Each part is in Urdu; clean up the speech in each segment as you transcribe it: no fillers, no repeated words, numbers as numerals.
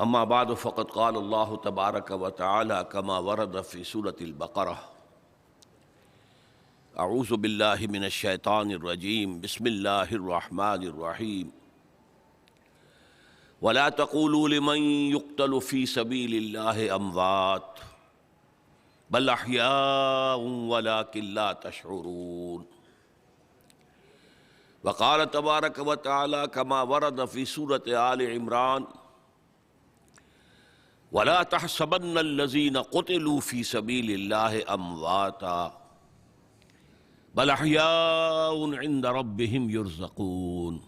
اما بعد فقد قال اللہ تبارک و تعالی کما ورد فی سورۃ البقرہ اعوذ باللہ من الشیطان الرجیم بسم اللہ الرحمن الرحیم ولا تقولوا لمن يقتل في سبيل الله اموات بل احیاء ولكن لا تشعرون وقال تبارک و تعالی کما ورد فی سورۃ آل عمران وَلَا تَحْسَبَنَّ الَّذِينَ قُتِلُوا فِي سَبِيلِ اللَّهِ أَمْوَاتًا بَلْ أَحْيَاءٌ عِندَ رَبِّهِمْ يُرْزَقُونَ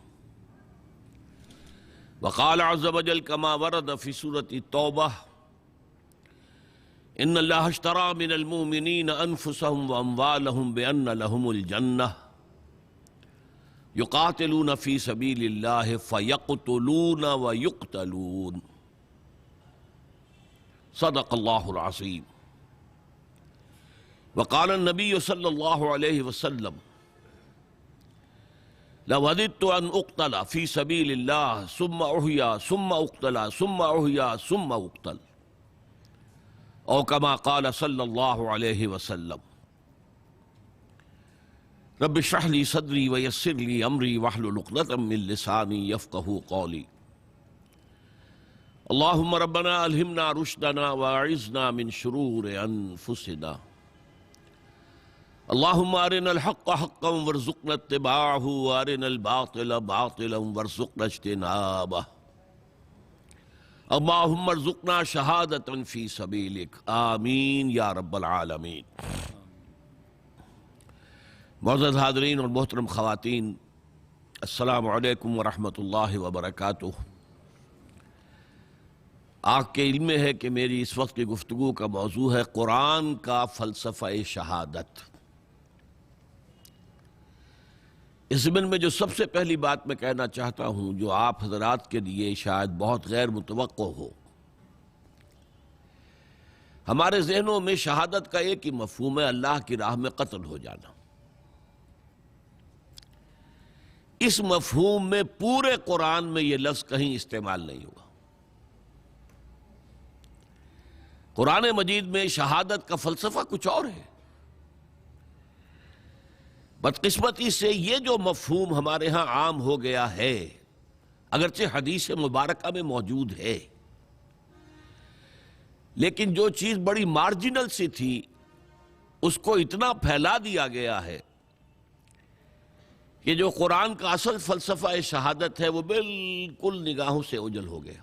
وقال عز وجل كما ورد في سورة التوبة إن الله اشترى من المؤمنين أنفسهم وأموالهم بأن لهم الجنة يقاتلون في سبيل الله فيقتلون ويقتلون صدق اللہ العظیم وقال النبی صلی اللہ علیہ وسلم لوددت ان اقتل فی سبیل اللہ ثم احیا ثم اقتل ثم احیا ثم اقتل او کما قال صلی اللہ علیہ وسلم رب اشرح لی صدری ویسر لی امری واحلل عقدۃ من لسانی یفقہوا قولی اللہم ربنا الہمنا رشدنا واعذنا من شرور انفسنا اللہم ارنا الحق حقا وارزقنا اتباعہ وارنا الباطل باطلا وارزقنا اجتنابہ اللہم ارزقنا شہادتا فی سبیلک آمین یا رب العالمین۔ معزز حاضرین اور محترم خواتین، السلام علیکم ورحمۃ اللہ وبرکاتہ۔ آپ کے علم میں ہے کہ میری اس وقت کی گفتگو کا موضوع ہے قرآن کا فلسفہ شہادت۔ اس ضمن میں جو سب سے پہلی بات میں کہنا چاہتا ہوں، جو آپ حضرات کے لیے شاید بہت غیر متوقع ہو، ہمارے ذہنوں میں شہادت کا ایک ہی مفہوم ہے، اللہ کی راہ میں قتل ہو جانا۔ اس مفہوم میں پورے قرآن میں یہ لفظ کہیں استعمال نہیں ہوا۔ قرآن مجید میں شہادت کا فلسفہ کچھ اور ہے۔ بدقسمتی سے یہ جو مفہوم ہمارے ہاں عام ہو گیا ہے، اگرچہ حدیث مبارکہ میں موجود ہے، لیکن جو چیز بڑی مارجنل سی تھی اس کو اتنا پھیلا دیا گیا ہے کہ جو قرآن کا اصل فلسفہ شہادت ہے وہ بالکل نگاہوں سے اوجھل ہو گیا۔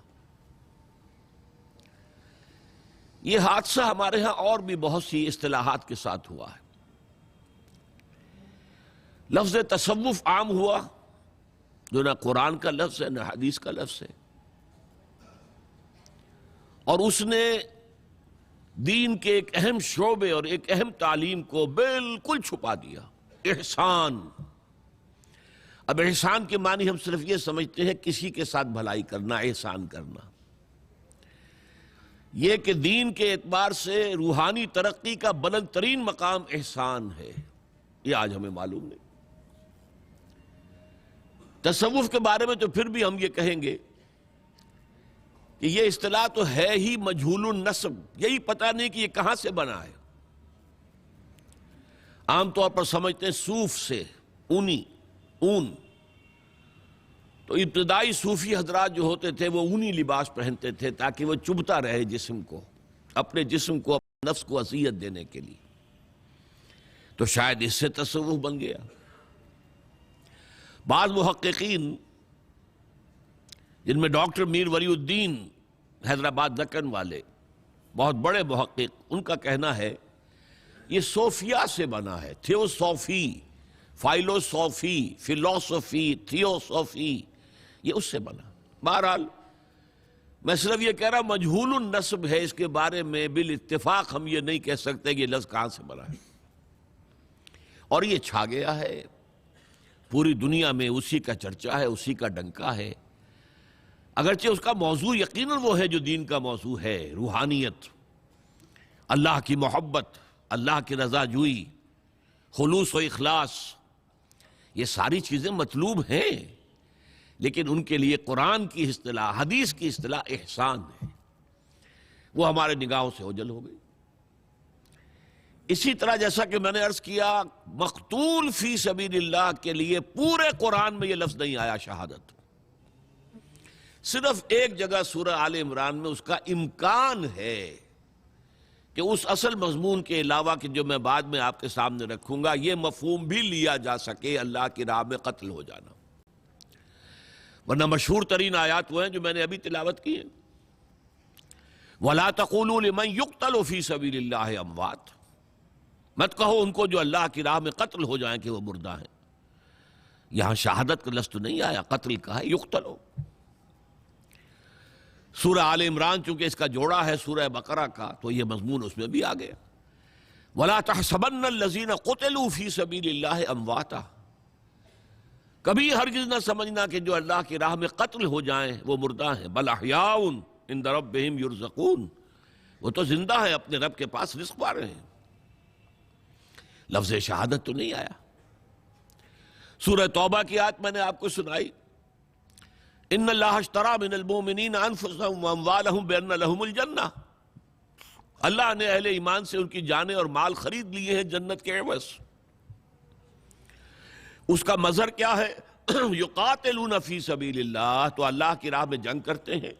یہ حادثہ ہمارے ہاں اور بھی بہت سی اصطلاحات کے ساتھ ہوا ہے۔ لفظ تصوف عام ہوا، جو نہ قرآن کا لفظ ہے نہ حدیث کا لفظ ہے، اور اس نے دین کے ایک اہم شعبے اور ایک اہم تعلیم کو بالکل چھپا دیا۔ احسان، اب احسان کے معنی ہم صرف یہ سمجھتے ہیں کسی کے ساتھ بھلائی کرنا، احسان کرنا۔ یہ کہ دین کے اعتبار سے روحانی ترقی کا بلند ترین مقام احسان ہے، یہ آج ہمیں معلوم نہیں۔ تصوف کے بارے میں تو پھر بھی ہم یہ کہیں گے کہ یہ اصطلاح تو ہے ہی مجہول النسب، یہی پتہ نہیں کہ یہ کہاں سے بنا ہے۔ عام طور پر سمجھتے ہیں صوف سے، اون، تو ابتدائی صوفی حضرات جو ہوتے تھے وہ اونی لباس پہنتے تھے تاکہ وہ چبھتا رہے جسم کو، اپنے جسم کو، اپنے نفس کو اذیت دینے کے لیے، تو شاید اس سے تصوف بن گیا۔ بعض محققین، جن میں ڈاکٹر میر ولی الدین حیدرآباد دکن والے بہت بڑے محقق، ان کا کہنا ہے یہ صوفیہ سے بنا ہے، تھیوسوفی، فائلوسوفی، فلسفی، تھیوسوفی، یہ اس سے بنا۔ بہرحال میں صرف یہ کہہ رہا مجہول النسب ہے، اس کے بارے میں بالاتفاق ہم یہ نہیں کہہ سکتے کہ یہ لفظ کہاں سے بنا ہے، اور یہ چھا گیا ہے پوری دنیا میں، اسی کا چرچا ہے، اسی کا ڈنکا ہے، اگرچہ اس کا موضوع یقیناً وہ ہے جو دین کا موضوع ہے، روحانیت، اللہ کی محبت، اللہ کی رضا جوئی، خلوص و اخلاص، یہ ساری چیزیں مطلوب ہیں، لیکن ان کے لیے قرآن کی اصطلاح، حدیث کی اصطلاح احسان ہے۔ وہ ہمارے نگاہوں سے اوجھل ہو گئی۔ اسی طرح جیسا کہ میں نے عرض کیا، مقتول فی سبیل اللہ کے لیے پورے قرآن میں یہ لفظ نہیں آیا شہادت، صرف ایک جگہ سورہ آل عمران میں اس کا امکان ہے کہ اس اصل مضمون کے علاوہ کہ جو میں بعد میں آپ کے سامنے رکھوں گا، یہ مفہوم بھی لیا جا سکے اللہ کی راہ میں قتل ہو جانا۔ ورنہ مشہور ترین آیات وہ ہیں جو میں نے ابھی تلاوت کی ہیں، وَلَا تَقُولُوا لِمَنْ يُقْتَلُ فِي سَبِيلِ اللَّهِ أَمْوَاتٌ، مت کہو ان کو جو اللہ کی راہ میں قتل ہو جائیں کہ وہ مردہ ہیں۔ یہاں شہادت کا لفظ تو نہیں آیا، قتل کا ہے، یقتلو۔ سورہ آل عمران چونکہ اس کا جوڑا ہے سورہ بقرہ کا، تو یہ مضمون اس میں بھی آ گیا۔ وَلَا تَحْسَبَنَّ الَّذِينَ قُتِلُوا فِي سَبِيلِ اللَّهِ أَمْوَاتًا، کبھی ہرگز نہ سمجھنا کہ جو اللہ کی راہ میں قتل ہو جائیں وہ مردہ ہیں، بل احیاء عند ربہم یرزقون، وہ تو زندہ ہیں، اپنے رب کے پاس رزق پا رہے ہیں۔ لفظ شہادت تو نہیں آیا۔ سورہ توبہ کی آیت میں نے آپ کو سنائی، ان اللہ اشتری من المؤمنین انفسهم واموالهم بان لهم الجنہ، اللہ نے اہل ایمان سے ان کی جانیں اور مال خرید لیے ہیں جنت کے عوض۔ اس کا مظہر کیا ہے؟ یقاتلون فی سبیل اللہ، تو اللہ کی راہ میں جنگ کرتے ہیں،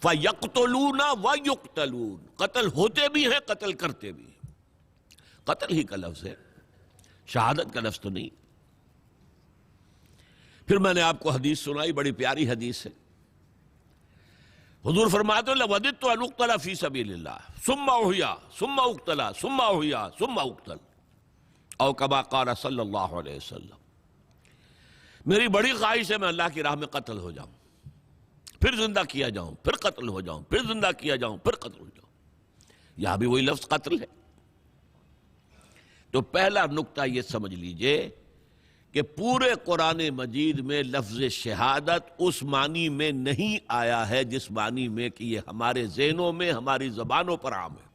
فیقتلون ویقتلون، قتل ہوتے بھی ہیں قتل کرتے بھی ہیں۔ قتل ہی کا لفظ ہے، شہادت کا لفظ تو نہیں۔ پھر میں نے آپ کو حدیث سنائی، بڑی پیاری حدیث ہے۔ حضور فرماتے ہیں لَوَدِدْتُ أَنْ أُقْتَلَ فِي سَبِيلِ اللَّهِ ثُمَّ أُحْيَا ثُمَّ أُقْتَلَ ثُمَّ أُحْيَا ثُمَّ أُقْتَلَ او کما قال صلی اللہ علیہ وسلم، میری بڑی خواہش ہے میں اللہ کی راہ میں قتل ہو جاؤں، پھر زندہ کیا جاؤں، پھر قتل ہو جاؤں، پھر زندہ کیا جاؤں، پھر قتل ہو جاؤں۔ یہاں بھی وہی لفظ قتل ہے۔ تو پہلا نقطہ یہ سمجھ لیجئے کہ پورے قرآن مجید میں لفظ شہادت اس معنی میں نہیں آیا ہے جس معنی میں کہ یہ ہمارے ذہنوں میں، ہماری زبانوں پر عام ہے۔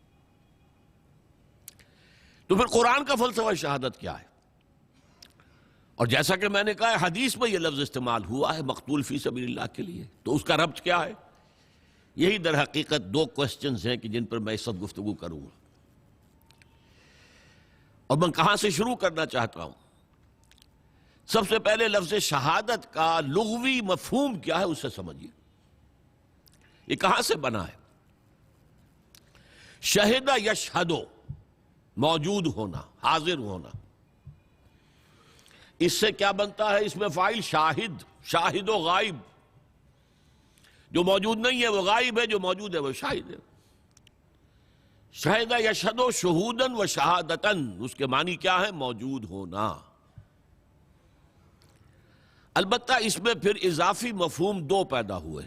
تو پھر قرآن کا فلسفہ شہادت کیا ہے؟ اور جیسا کہ میں نے کہا حدیث میں یہ لفظ استعمال ہوا ہے مقتول فی سبیل اللہ کے لیے، تو اس کا ربط کیا ہے؟ یہی در حقیقت دو کوسچنز ہیں کہ جن پر میں اس وقت گفتگو کروں گا۔ اور میں کہاں سے شروع کرنا چاہتا ہوں؟ سب سے پہلے لفظ شہادت کا لغوی مفہوم کیا ہے اسے سمجھیے، یہ کہاں سے بنا ہے؟ شہد یشہدو، موجود ہونا، حاضر ہونا۔ اس سے کیا بنتا ہے؟ اس میں فاعل شاہد، شاہد و غائب، جو موجود نہیں ہے وہ غائب ہے، جو موجود ہے وہ شاہد ہے۔ شہد یشہد شہودن و شہادتن، اس کے معنی کیا ہے؟ موجود ہونا۔ البتہ اس میں پھر اضافی مفہوم دو پیدا ہوئے۔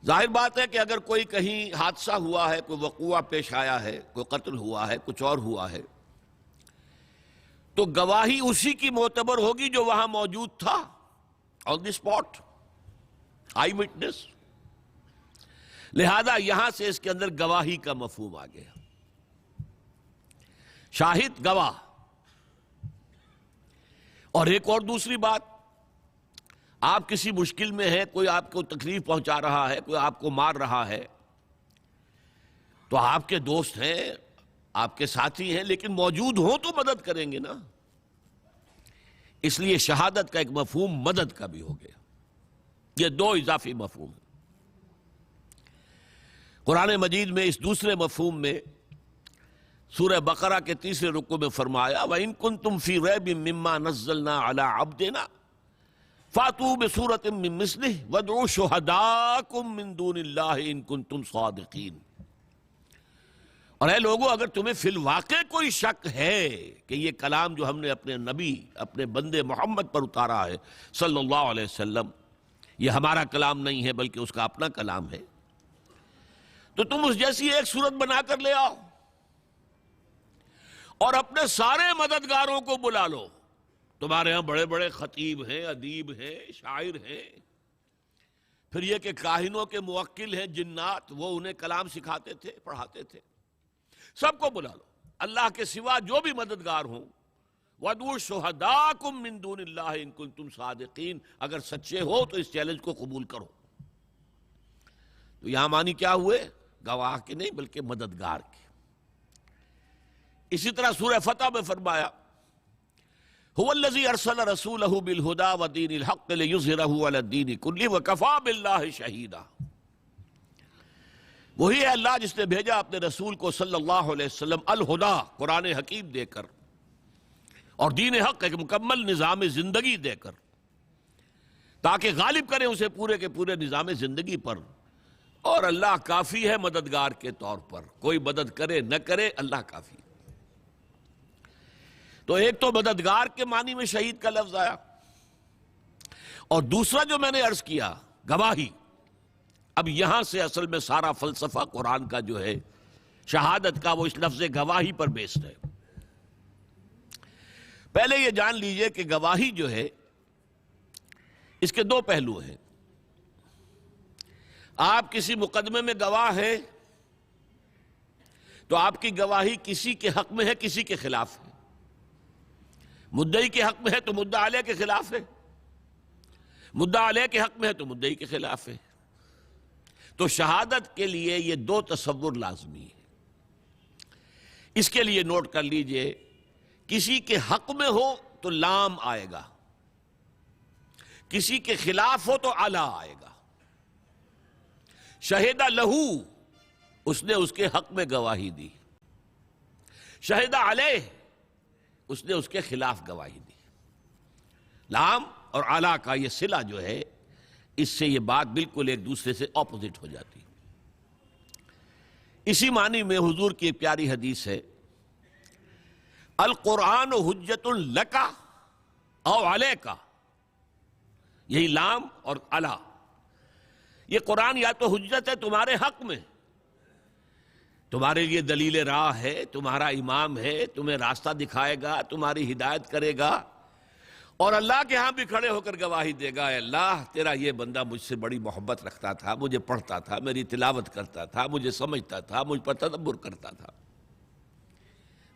ظاہر بات ہے کہ اگر کوئی کہیں حادثہ ہوا ہے، کوئی وقوعہ پیش آیا ہے، کوئی قتل ہوا ہے، کچھ اور ہوا ہے، تو گواہی اسی کی معتبر ہوگی جو وہاں موجود تھا، آن دی اسپاٹ، آئی وٹنس۔ لہذا یہاں سے اس کے اندر گواہی کا مفہوم آ گیا، شاہد گواہ۔ اور ایک اور دوسری بات، آپ کسی مشکل میں ہیں، کوئی آپ کو تکلیف پہنچا رہا ہے، کوئی آپ کو مار رہا ہے، تو آپ کے دوست ہیں، آپ کے ساتھی ہیں، لیکن موجود ہوں تو مدد کریں گے نا۔ اس لیے شہادت کا ایک مفہوم مدد کا بھی ہو گیا۔ یہ دو اضافی مفہوم ہیں۔ قرآن مجید میں اس دوسرے مفہوم میں سورہ بقرہ کے تیسرے رکوع میں فرمایا وَإِن كُنتُمْ فِي رَيْبٍ مِّمَّا نَزَّلْنَا عَلَىٰ عَبْدِنَا فَأْتُوا بِسُورَةٍ مِّن مِّثْلِهِ وَادْعُوا شُهَدَاءَكُم مِّن دُونِ اللَّهِ إِن كُنتُمْ صَادِقِينَ۔ اور اے لوگوں، اگر تمہیں فی الواقع کوئی شک ہے کہ یہ کلام جو ہم نے اپنے نبی، اپنے بندے محمد پر اتارا ہے صلی اللہ علیہ وسلم، یہ ہمارا کلام نہیں ہے بلکہ اس کا اپنا کلام ہے، تو تم اس جیسی ایک صورت بنا کر لے آؤ اور اپنے سارے مددگاروں کو بلا لو۔ تمہارے ہاں بڑے بڑے خطیب ہیں، ادیب ہیں، شاعر ہیں، پھر یہ کہ کاہنوں کے موکل ہیں جنات، وہ انہیں کلام سکھاتے تھے، پڑھاتے تھے، سب کو بلا لو، اللہ کے سوا جو بھی مددگار ہوں۔ وَادْعُوا شُهَدَاءَكُم مِّن دُونِ اللَّهِ إِن كُنتُمْ صَادِقِينَ، اگر سچے ہو تو اس چیلنج کو قبول کرو۔ تو یہاں معنی کیا ہوئے؟ گواہ کے نہیں بلکہ مددگار کے۔ اسی طرح سورہ فتح میں فرمایا هو الذی ارسل رسولہ بالہدی ودین الحق لیظہرہ علی الدین کلہ وکفی باللہ شہیدا۔ وہی ہے اللہ جس نے بھیجا اپنے رسول کو صلی اللہ علیہ وسلم الہدا، قرآن حکیم دے کر، اور دین حق ایک مکمل نظام زندگی دے کر، تاکہ غالب کریں اسے پورے کے پورے نظام زندگی پر۔ اور اللہ کافی ہے مددگار کے طور پر، کوئی مدد کرے نہ کرے اللہ کافی۔ تو ایک تو مددگار کے معنی میں شہید کا لفظ آیا، اور دوسرا جو میں نے عرض کیا گواہی۔ اب یہاں سے اصل میں سارا فلسفہ قرآن کا جو ہے شہادت کا، وہ اس لفظ گواہی پر بیسڈ ہے۔ پہلے یہ جان لیجئے کہ گواہی جو ہے اس کے دو پہلو ہیں۔ آپ کسی مقدمے میں گواہ ہیں تو آپ کی گواہی کسی کے حق میں ہے، کسی کے خلاف ہے۔ مدعی کے حق میں ہے تو مدعا علیہ کے خلاف ہے، مدعا علیہ کے حق میں ہے تو مدعی کے خلاف ہے۔ تو شہادت کے لیے یہ دو تصور لازمی ہے۔ اس کے لیے نوٹ کر لیجئے، کسی کے حق میں ہو تو لام آئے گا، کسی کے خلاف ہو تو علی آئے گا۔ شہیدہ لہو، اس نے اس کے حق میں گواہی دی، شہیدہ علیہ، اس نے اس کے خلاف گواہی دی۔ لام اور علی کا یہ صلہ جو ہے، اس سے یہ بات بالکل ایک دوسرے سے اپوزٹ ہو جاتی۔ اسی معنی میں حضور کی ایک پیاری حدیث ہے، القرآن حجت لک او علیک، یہی لام اور علی، یہ قرآن یا تو حجت ہے تمہارے حق میں، تمہارے لیے دلیل راہ ہے، تمہارا امام ہے، تمہیں راستہ دکھائے گا، تمہاری ہدایت کرے گا، اور اللہ کے ہاں بھی کھڑے ہو کر گواہی دے گا، اے اللہ تیرا یہ بندہ مجھ سے بڑی محبت رکھتا تھا، مجھے پڑھتا تھا، میری تلاوت کرتا تھا، مجھے سمجھتا تھا، مجھ پر تدبر کرتا تھا،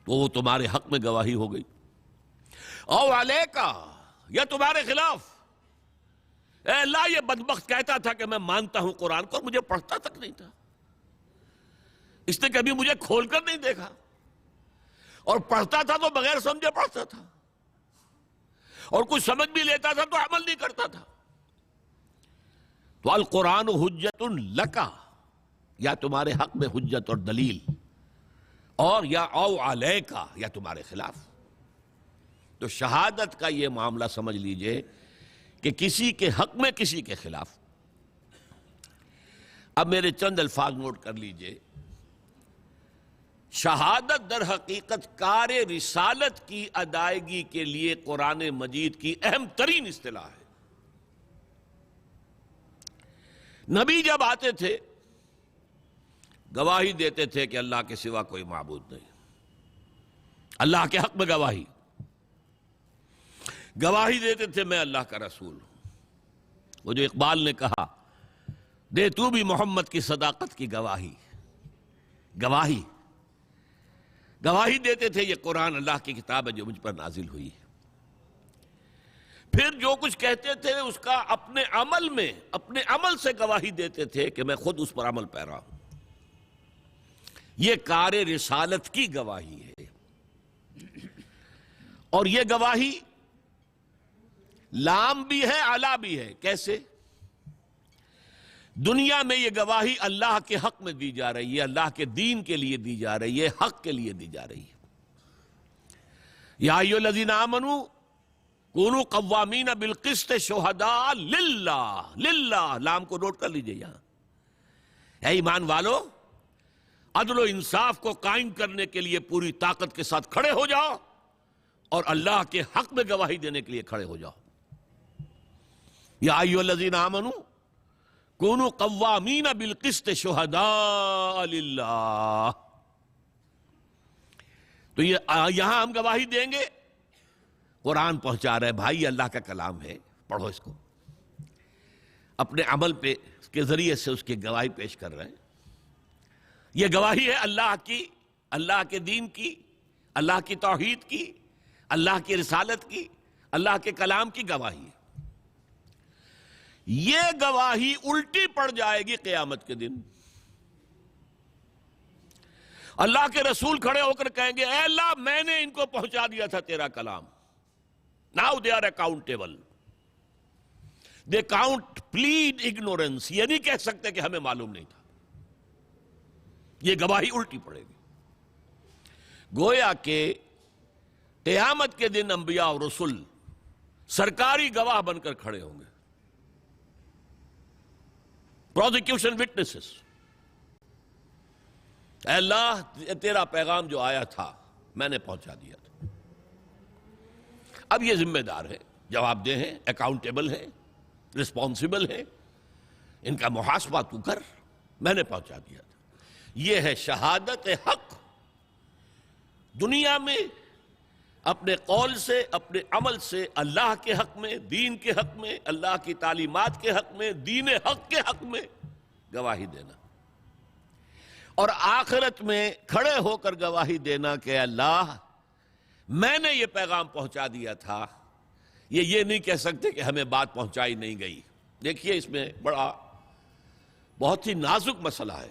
تو وہ تمہارے حق میں گواہی ہو گئی۔ او علیکا، یا تمہارے خلاف، اے اللہ یہ بدبخت کہتا تھا کہ میں مانتا ہوں قرآن کو، مجھے پڑھتا تک نہیں تھا، اس نے کبھی مجھے کھول کر نہیں دیکھا، اور پڑھتا تھا تو بغیر سمجھے پڑھتا تھا، اور کچھ سمجھ بھی لیتا تھا تو عمل نہیں کرتا تھا۔ تو القرآن حجت لک، یا تمہارے حق میں حجت اور دلیل، اور یا او علیک، یا تمہارے خلاف۔ تو شہادت کا یہ معاملہ سمجھ لیجئے کہ کسی کے حق میں کسی کے خلاف۔ اب میرے چند الفاظ نوٹ کر لیجئے۔ شہادت در حقیقت کار رسالت کی ادائیگی کے لیے قرآن مجید کی اہم ترین اصطلاح ہے۔ نبی جب آتے تھے گواہی دیتے تھے کہ اللہ کے سوا کوئی معبود نہیں، اللہ کے حق میں گواہی دیتے تھے میں اللہ کا رسول ہوں۔ وہ جو اقبال نے کہا، دے تو بھی محمد کی صداقت کی گواہی دیتے تھے یہ قرآن اللہ کی کتاب ہے جو مجھ پر نازل ہوئی ہے۔ پھر جو کچھ کہتے تھے اس کا اپنے عمل سے گواہی دیتے تھے کہ میں خود اس پر عمل پیرا ہوں۔ یہ کار رسالت کی گواہی ہے، اور یہ گواہی لام بھی ہے علا بھی ہے۔ کیسے؟ دنیا میں یہ گواہی اللہ کے حق میں دی جا رہی ہے، اللہ کے دین کے لیے دی جا رہی ہے، حق کے لیے دی جا رہی ہے۔ یا ایھا الذین آمنوا کونوا قوامین بالقسط شہداء للہ، لام کو نوٹ کر لیجئے یہاں۔ اے ایمان والو، عدل و انصاف کو قائم کرنے کے لیے پوری طاقت کے ساتھ کھڑے ہو جاؤ، اور اللہ کے حق میں گواہی دینے کے لیے کھڑے ہو جاؤ۔ یا ایھا الذین آمنوا کونوا قوامین بالقسط شہداء للہ۔ تو یہاں ہم گواہی دیں گے، قرآن پہنچا رہے بھائی اللہ کا کلام ہے، پڑھو اس کو، اپنے عمل پہ اس کے ذریعے سے اس کی گواہی پیش کر رہے ہیں۔ یہ گواہی ہے اللہ کی، اللہ کے دین کی، اللہ کی توحید کی، اللہ کی رسالت کی، اللہ کے کلام کی گواہی ہے۔ یہ گواہی الٹی پڑ جائے گی قیامت کے دن. اللہ کے رسول کھڑے ہو کر کہیں گے اے اللہ میں نے ان کو پہنچا دیا تھا تیرا کلام. Now they are accountable. They can't plead ignorance. یہ نہیں کہہ سکتے کہ ہمیں معلوم نہیں تھا. یہ گواہی الٹی پڑے گی. گویا کہ قیامت کے دن انبیاء اور رسول سرکاری گواہ بن کر کھڑے ہوں گے. Prosecution witnesses. اے اللہ تیرا پیغام جو آیا تھا میں نے پہنچا دیا تھا. اب یہ ذمہ دار ہے, جواب دہ ہیں, اکاؤنٹیبل ہیں, رسپانسبل ہیں. ان کا محاسبہ تو کر, میں نے پہنچا دیا تھا. یہ ہے شہادت حق. دنیا میں اپنے قول سے, اپنے عمل سے اللہ کے حق میں, دین کے حق میں, اللہ کی تعلیمات کے حق میں, دین حق کے حق میں گواہی دینا. اور آخرت میں کھڑے ہو کر گواہی دینا کہ اللہ میں نے یہ پیغام پہنچا دیا تھا. یہ نہیں کہہ سکتے کہ ہمیں بات پہنچائی نہیں گئی. دیکھیے اس میں بہت ہی نازک مسئلہ ہے.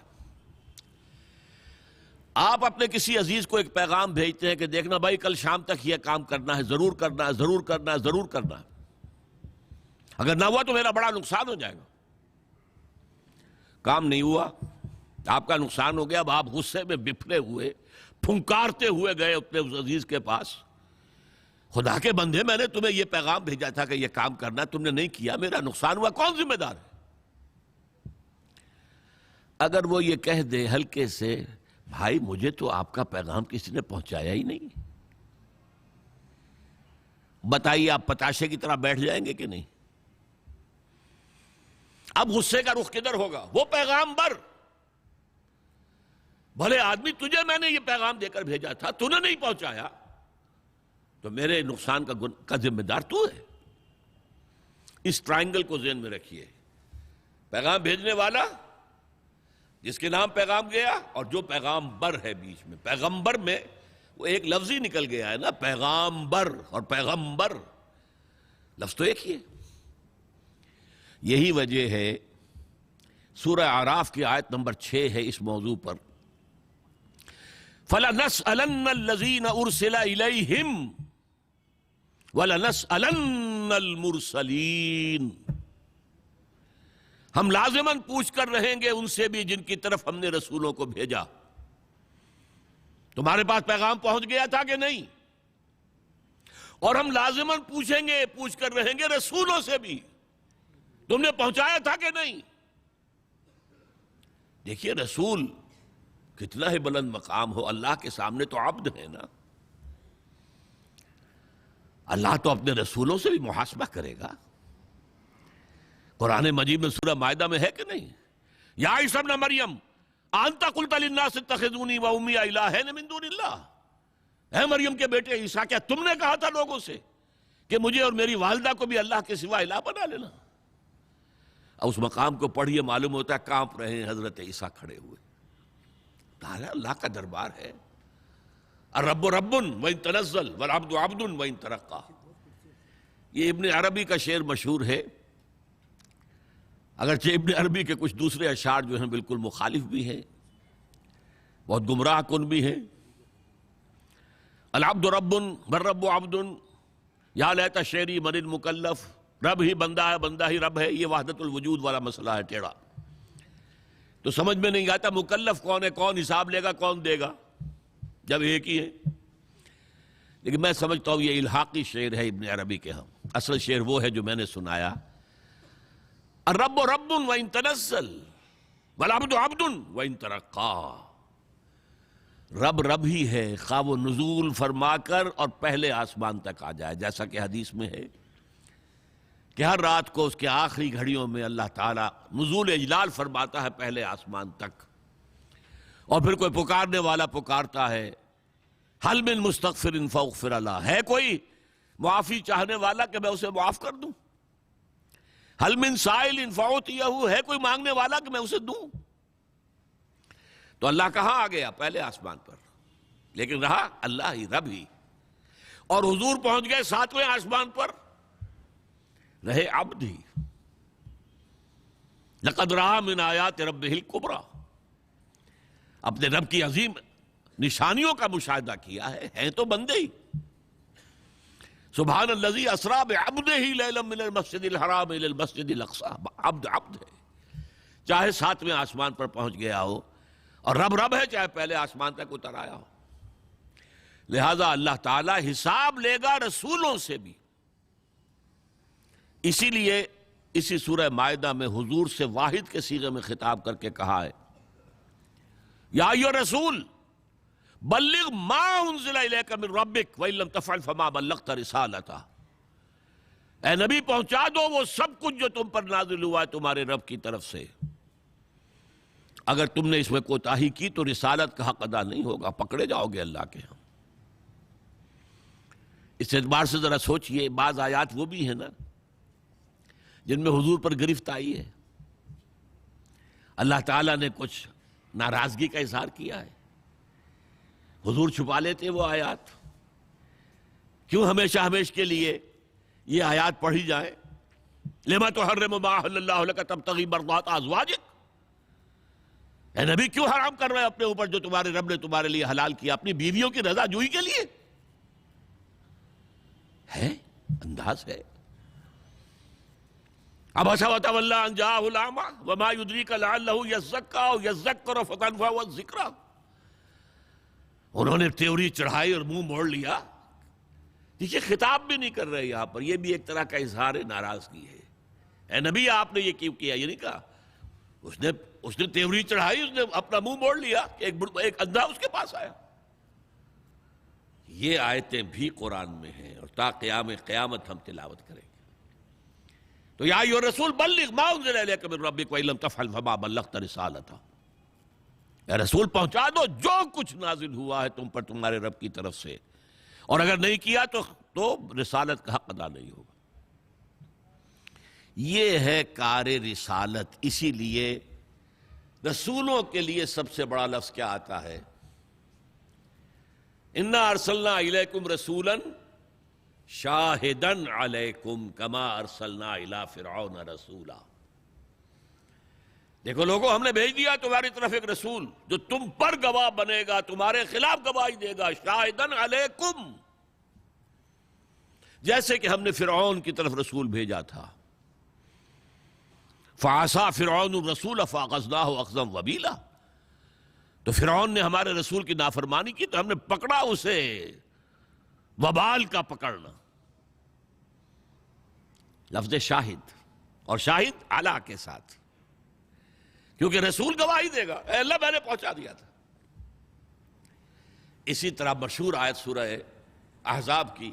آپ اپنے کسی عزیز کو ایک پیغام بھیجتے ہیں کہ دیکھنا بھائی کل شام تک یہ کام کرنا ہے, ضرور کرنا ہے, ضرور کرنا ہے, ضرور کرنا ہے. اگر نہ ہوا تو میرا بڑا نقصان ہو جائے گا. کام نہیں ہوا, آپ کا نقصان ہو گیا. اب آپ غصے میں بفلے ہوئے, پھنکارتے ہوئے گئے اپنے اس عزیز کے پاس. خدا کے بندے میں نے تمہیں یہ پیغام بھیجا تھا کہ یہ کام کرنا, تم نے نہیں کیا, میرا نقصان ہوا, کون ذمہ دار ہے؟ اگر وہ یہ کہہ دے ہلکے سے بھائی مجھے تو آپ کا پیغام کسی نے پہنچایا ہی نہیں, بتائیے آپ پتاشے کی طرح بیٹھ جائیں گے کہ نہیں؟ اب غصے کا رخ کدھر ہوگا؟ وہ پیغام بر بھلے آدمی, تجھے میں نے یہ پیغام دے کر بھیجا تھا, تو نے نہیں پہنچایا, تو میرے نقصان کا ذمہ دار تو ہے. اس ٹرائنگل کو ذہن میں رکھیے. پیغام بھیجنے والا جس کے نام پیغام گیا, اور جو پیغام بر ہے بیچ میں. پیغمبر میں وہ ایک لفظ ہی نکل گیا ہے نا, پیغام بر اور پیغمبر, لفظ تو ایک ہی ہے. یہی وجہ ہے سورہ اعراف کی آیت نمبر 6 ہے اس موضوع پر, فَلَنَسْأَلَنَّ الَّذِينَ أُرْسِلَ إِلَيْهِمْ وَلَنَسْأَلَنَّ الْمُرْسَلِينَ. ہم لازماً پوچھ کر رہیں گے ان سے بھی جن کی طرف ہم نے رسولوں کو بھیجا. تمہارے پاس پیغام پہنچ گیا تھا کہ نہیں؟ اور ہم لازماً پوچھیں گے, پوچھ کر رہیں گے رسولوں سے بھی, تم نے پہنچایا تھا کہ نہیں؟ دیکھیے رسول کتنا ہی بلند مقام ہو, اللہ کے سامنے تو عبد ہے نا. اللہ تو اپنے رسولوں سے بھی محاسبہ کرے گا. قرآن مجید میں سورہ مائدہ میں ہے کہ نہیں, یا عیسی ابن مریم انت قلت للناس اتخذونی و امی الہین من دون اللہ. اے مریم کے بیٹے عیسیٰ, کیا تم نے کہا تھا لوگوں سے کہ مجھے اور میری والدہ کو بھی اللہ کے سوا الہ بنا لینا؟ اب اس مقام کو پڑھیے, معلوم ہوتا ہے کانپ رہے ہیں حضرت عیسیٰ کھڑے ہوئے. اللہ کا دربار ہے. الرب رب وان تنزل والعبد عبد وان ترقى. یہ ابن عربی کا شعر مشہور ہے, اگرچہ ابن عربی کے کچھ دوسرے اشعار جو ہیں بالکل مخالف بھی ہیں, بہت گمراہ کن بھی ہیں. العبد رب والرب عبد یا لیت شعری من المکلف. رب ہی بندہ ہے, بندہ ہی رب ہے. یہ وحدت الوجود والا مسئلہ ہے ٹیڑھا. تو سمجھ میں نہیں آتا مکلف کون ہے, کون حساب لے گا, کون دے گا, جب ایک ہی ہے. لیکن میں سمجھتا ہوں یہ الحاقی شعر ہے ابن عربی کے. ہم اصل شعر وہ ہے جو میں نے سنایا, الرب رب وان تنزل والعبد عبد وان ترقى. رب رب ہی ہے خواہ وہ نزول فرما کر اور پہلے آسمان تک آ جائے, جیسا کہ حدیث میں ہے کہ ہر رات کو اس کے آخری گھڑیوں میں اللہ تعالیٰ نزول اجلال فرماتا ہے پہلے آسمان تک. اور پھر کوئی پکارنے والا پکارتا ہے, حل من مستغفر فاغفر له. ہے کوئی معافی چاہنے والا کہ میں اسے معاف کر دوں؟ حل من سائل فاعطیہ. ہے کوئی مانگنے والا کہ میں اسے دوں؟ تو اللہ کہاں آ گیا؟ پہلے آسمان پر. لیکن رہا اللہ ہی, رب ہی. اور حضور پہنچ گئے 7ویں آسمان پر, رہے عبد ہی. لقد رأى من آیات ربہ الکبریٰ، اپنے رب کی عظیم نشانیوں کا مشاہدہ کیا ہے، ہیں تو بندے ہی۔ سبحان الذی اسریٰ بعبدہ لیلا من المسجد الحرام الی المسجد الاقصیٰ، عبد عبد ہے، چاہے ساتویں آسمان پر پہنچ گیا ہو، اور رب رب ہے چاہے پہلے آسمان تک اتر آیا ہو۔ لہذا اللہ تعالیٰ حساب لے گا رسولوں سے بھی۔ اسی لیے اسی سورہ مائدہ میں حضور سے واحد کے صیغے میں خطاب کر کے کہا ہے، یا ایھا الرسول بلغ ما انزل الیک من ربک وان لم تفعل فما بلغت رسالتہ، اے نبی پہنچا دو وہ سب کچھ جو تم پر نازل ہوا ہے تمہارے رب کی طرف سے، اگر تم نے اس میں کوتاہی کی تو رسالت کا حق ادا نہیں ہوگا، پکڑے جاؤ گے اللہ کے ہاں۔ اس اعتبار سے ذرا سوچئے، بعض آیات وہ بھی ہیں نا جن میں حضور پر گرفت آئی ہے، اللہ تعالیٰ نے کچھ ناراضگی کا اظہار کیا ہے، حضور چھپا لیتے وہ آیات، کیوں ہمیشہ ہمیشہ کے لیے یہ آیات پڑھی جائیں؟ لما تحرم ما احل اللہ لک تبتغی مرضات ازواجک، اے نبی کیوں حرام کر رہے ہیں اپنے اوپر جو تمہارے رب نے تمہارے لیے حلال کیا، اپنی بیویوں کی رضا جوئی کے لیے؟ ہے انداز ہے۔ عبس وتولی ان جاءہ الاعمی وما یدریک لعلہ یزکی او یذکر فتنفعہ الذکریٰ، انہوں نے تیوری چڑھائی اور منہ موڑ لیا۔ دیکھیے خطاب بھی نہیں کر رہے یہاں پر، یہ بھی ایک طرح کا اظہار ناراضگی ہے۔ اے نبی آپ نے یہ کیوں کیا؟ یہ نہیں کہا، اس نے تیوری چڑھائی، اس نے اپنا منہ موڑ لیا، ایک اندھا اس کے پاس آیا۔ یہ آیتیں بھی قرآن میں ہیں اور تا قیام قیامت ہم تلاوت کریں گے۔ تو یا ایھا الرسول بلغ ما انزل الیک من ربک وان لم تفعل فما بلغت رسالتہ، اے رسول پہنچا دو جو کچھ نازل ہوا ہے تم پر تمہارے رب کی طرف سے، اور اگر نہیں کیا تو رسالت کا حق ادا نہیں ہوگا۔ یہ ہے کار رسالت۔ اسی لیے رسولوں کے لیے سب سے بڑا لفظ کیا آتا ہے؟ انا ارسلنا الیکم رسولا شاہدا علیکم کما ارسلنا الی فرعون رسولا۔ دیکھو لوگوں، ہم نے بھیج دیا تمہاری طرف ایک رسول جو تم پر گواہ بنے گا، تمہارے خلاف گواہی دے گا، شاہدا علیکم، جیسے کہ ہم نے فرعون کی طرف رسول بھیجا تھا۔ فعصی فرعون الرسول فاخذناہ اخذا وبیلا، تو فرعون نے ہمارے رسول کی نافرمانی کی تو ہم نے پکڑا اسے وبال کا پکڑنا۔ لفظ شاہد، اور شاہد اعلیٰ کے ساتھ، کیونکہ رسول گواہی دے گا، اے اللہ میں نے پہنچا دیا تھا۔ اسی طرح مشہور آیت سورہ احزاب کی،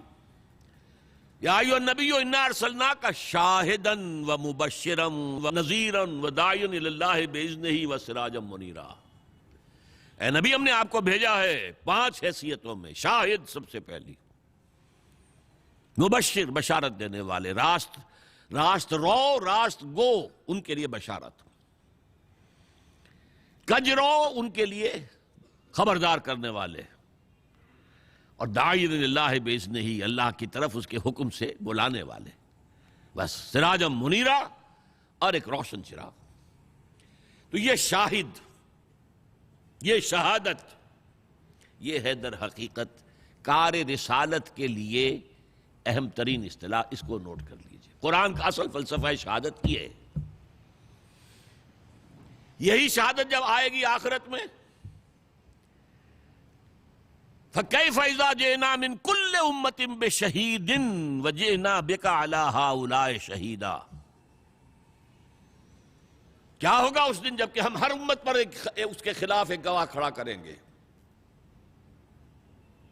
یا ایھا النبی انا ارسلناک شاہدا ومبشرا ونذیرا وداعیا الی اللہ باذنہ وسراجا منیرا، اے نبی ہم نے آپ کو بھیجا ہے 5 حیثیتوں میں۔ شاہد سب سے پہلی، مبشر بشارت دینے والے، راست رو راست گو ان کے لیے بشارت، کجرو ان کے لیے خبردار کرنے والے، اور داعی اللہ باذنہ، اللہ کی طرف اس کے حکم سے بلانے والے، بس سراجا منیرا، اور ایک روشن چراغ۔ تو یہ شاہد، یہ شہادت، یہ ہے در حقیقت کار رسالت کے لیے اہم ترین اصطلاح، اس کو نوٹ کر لیجئے۔ قرآن کا اصل فلسفہ شہادت کی ہے۔ یہی شہادت جب آئے گی آخرت میں، فَكَيْفَ إِذَا جِئْنَا مِن كُلِّ أُمَّةٍ بِشَهِيدٍ وَجِئْنَا بِكَ عَلَى هَؤُلَاءِ شَهِيدًا، کیا ہوگا اس دن جب کہ ہم ہر امت پر اس کے خلاف ایک گواہ کھڑا کریں گے۔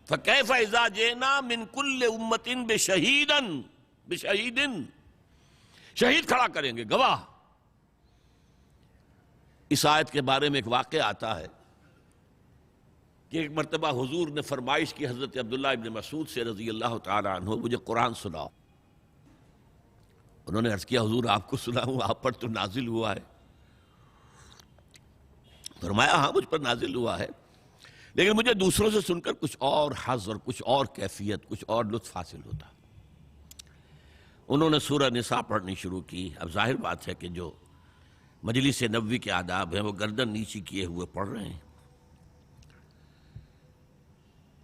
فَكَيْفَ إِذَا جِئْنَا مِن كُلِّ أُمَّةٍ بِشَهِيدٍ، شہید کھڑا کریں گے، گواہ۔ اس آیت کے بارے میں ایک واقعہ آتا ہے کہ ایک مرتبہ حضور نے فرمائش کی حضرت عبداللہ ابن مسعود سے رضی اللہ تعالی عنہ، مجھے قرآن سناؤ۔ انہوں نے عرض کیا حضور آپ کو سناؤں، آپ پر تو نازل ہوا ہے۔ فرمایا ہاں مجھ پر نازل ہوا ہے، لیکن مجھے دوسروں سے سن کر کچھ اور حظ اور کچھ اور کیفیت، کچھ اور لطف حاصل ہوتا۔ انہوں نے سورہ نساء پڑھنی شروع کی۔ اب ظاہر بات ہے کہ جو مجلس نبوی کے آداب ہیں، وہ گردن نیچی کیے ہوئے پڑھ رہے ہیں۔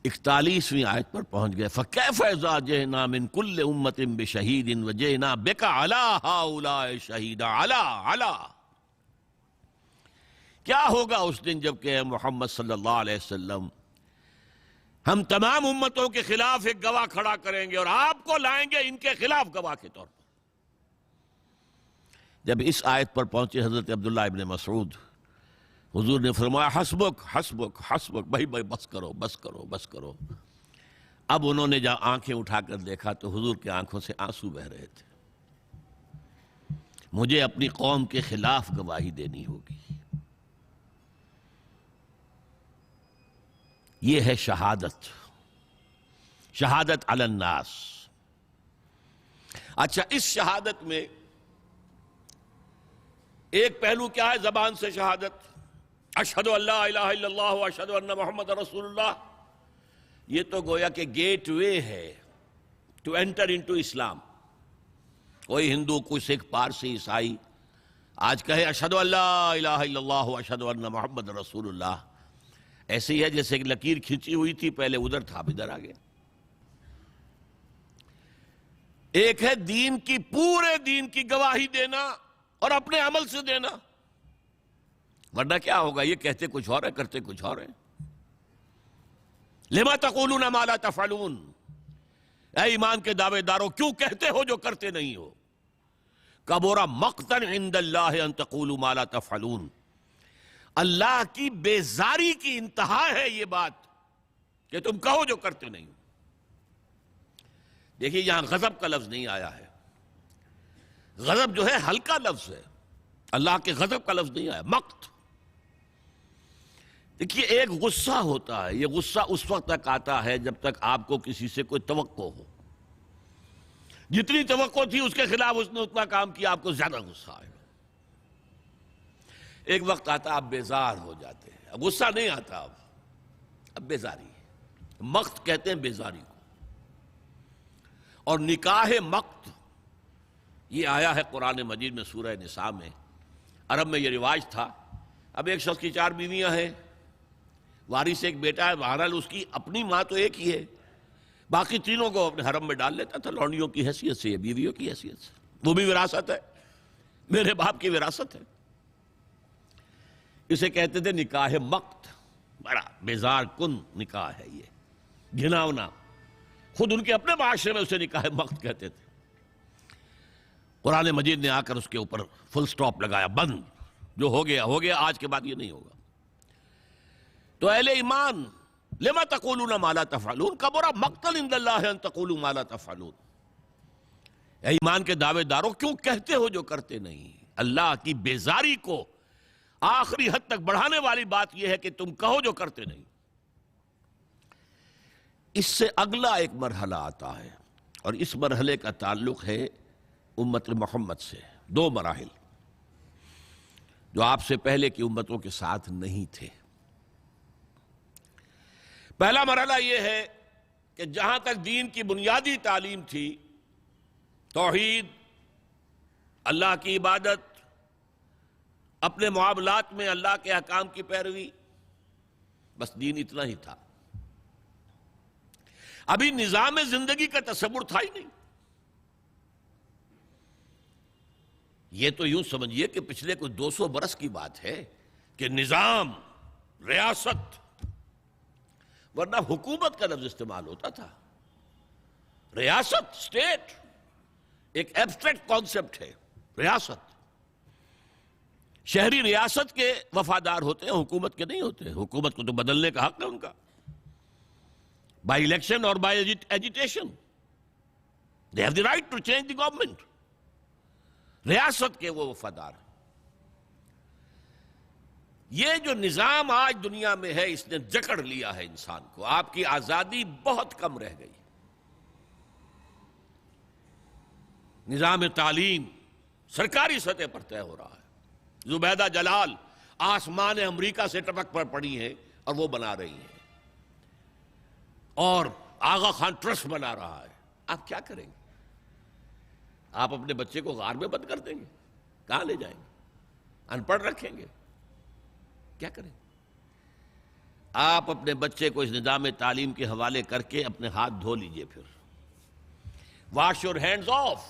41ویں آیت پر پہنچ گئے، فَكَيْفَ إِذَا جِئْنَا مِن كُلِّ أُمَّةٍ بِشَهِيدٍ وَجِئْنَا بِكَ عَلَىٰ هَٰؤُلَاءِ شَهِيدًا عَلَىٰ کیا ہوگا اس دن جب کہ محمد صلی اللہ علیہ وسلم ہم تمام امتوں کے خلاف ایک گواہ کھڑا کریں گے اور آپ کو لائیں گے ان کے خلاف گواہ کے طور پر۔ جب اس آیت پر پہنچے حضرت عبداللہ ابن مسعود، حضور نے فرمایا حسبک حسبک حسبک، بھائی بس کرو بس کرو بس کرو۔ اب انہوں نے جب آنکھیں اٹھا کر دیکھا تو حضور کی آنکھوں سے آنسو بہہ رہے تھے۔ مجھے اپنی قوم کے خلاف گواہی دینی ہوگی، یہ ہے شہادت، شہادت علی الناس۔ اچھا، اس شہادت میں ایک پہلو کیا ہے؟ زبان سے شہادت، اشہد ان لا الہ الا اللہ واشہد ان محمد رسول اللہ، یہ تو گویا کہ گیٹ وے ہے ٹو انٹر انٹو اسلام۔ کوئی ہندو، کوئی سکھ، پارسی، عیسائی آج کہے اشہد ان لا الہ الا اللہ واشہد ان محمد رسول اللہ، ایسے ہی ہے جیسے کہ لکیر کھینچی ہوئی تھی، پہلے ادھر تھا اب ادھر آ گیا۔ ایک ہے دین کی، پورے دین کی گواہی دینا اور اپنے عمل سے دینا، ورنہ کیا ہوگا؟ یہ کہتے کچھ اور ہے، کرتے کچھ اور ہے۔ لما تقولون ما لا تفعلون، اے ایمان کے دعوے دارو کیوں کہتے ہو جو کرتے نہیں ہو؟ کبر مقتا عند اللہ ان تقولوا ما لا تفعلون، اللہ کی بیزاری کی انتہا ہے یہ بات کہ تم کہو جو کرتے نہیں ہو۔ دیکھیے یہاں غضب کا لفظ نہیں آیا ہے، غضب جو ہے ہلکا لفظ ہے، اللہ کے غضب کا لفظ نہیں آیا، مقت۔ دیکھیے ایک غصہ ہوتا ہے، یہ غصہ اس وقت تک آتا ہے جب تک آپ کو کسی سے کوئی توقع ہو، جتنی توقع تھی اس کے خلاف اس نے اتنا کام کیا، آپ کو زیادہ غصہ آئے گا۔ ایک وقت آتا آپ بیزار ہو جاتے ہیں، اب غصہ نہیں آتا، اب بیزاری ہے، مقت کہتے ہیں بیزاری کو۔ اور نکاح مقت یہ آیا ہے قرآن مجید میں سورہ نساء میں۔ عرب میں یہ رواج تھا، اب ایک شخص کی 4 بیویاں ہیں، وارث ایک بیٹا ہے، بہرحال اس کی اپنی ماں تو ایک ہی ہے، باقی تینوں کو اپنے حرم میں ڈال لیتا تھا، لونڈیوں کی حیثیت سے، بیویوں کی حیثیت سے۔ وہ بھی وراثت ہے، میرے باپ کی وراثت ہے۔ اسے کہتے تھے نکاح مقت، بڑا بیزار کن نکاح ہے یہ، گھناؤنا۔ خود ان کے اپنے معاشرے میں اسے نکاح مقت کہتے تھے۔ قرآن مجید نے آ کر اس کے اوپر فل سٹاپ لگایا، بند، جو ہو گیا ہو گیا، آج کے بعد یہ نہیں ہوگا۔ تو اہل ایمان، لما تقولون ما لا تفعلون کبر مقتا عند اللہ ان تقولوا ما لا تفعلون، اے ایمان کے دعوے دارو کیوں کہتے ہو جو کرتے نہیں؟ اللہ کی بیزاری کو آخری حد تک بڑھانے والی بات یہ ہے کہ تم کہو جو کرتے نہیں۔ اس سے اگلا ایک مرحلہ آتا ہے، اور اس مرحلے کا تعلق ہے امت محمد سے۔ 2 مراحل جو آپ سے پہلے کی امتوں کے ساتھ نہیں تھے۔ پہلا مرحلہ یہ ہے کہ جہاں تک دین کی بنیادی تعلیم تھی، توحید، اللہ کی عبادت، اپنے معاملات میں اللہ کے احکام کی پیروی، بس دین اتنا ہی تھا۔ ابھی نظام زندگی کا تصور تھا ہی نہیں۔ یہ تو یوں سمجھیے کہ پچھلے کوئی 200 برس کی بات ہے کہ نظام، ریاست، ورنہ حکومت کا لفظ استعمال ہوتا تھا۔ ریاست، اسٹیٹ، ایک ایبسٹریکٹ کانسیپٹ ہے ریاست۔ شہری ریاست کے وفادار ہوتے ہیں، حکومت کے نہیں ہوتے۔ حکومت کو تو بدلنے کا حق ہے ان کا، بائی الیکشن اور by agitation, they have the right to change the government۔ ریاست کے وہ وفادار۔ یہ جو نظام آج دنیا میں ہے اس نے جکڑ لیا ہے انسان کو، آپ کی آزادی بہت کم رہ گئی۔ نظام تعلیم سرکاری سطح پر طے ہو رہا ہے، زبیدہ جلال آسمان امریکہ سے ٹپک پر پڑی ہیں اور وہ بنا رہی ہیں، اور آغا خان ٹرسٹ بنا رہا ہے۔ آپ کیا کریں گے؟ آپ اپنے بچے کو غار میں بند کر دیں گے؟ کہاں لے جائیں گے؟ ان پڑھ رکھیں گے، کیا کریں؟ آپ اپنے بچے کو اس نظام تعلیم کے حوالے کر کے اپنے ہاتھ دھو لیجئے، پھر واش یور ہینڈز آف.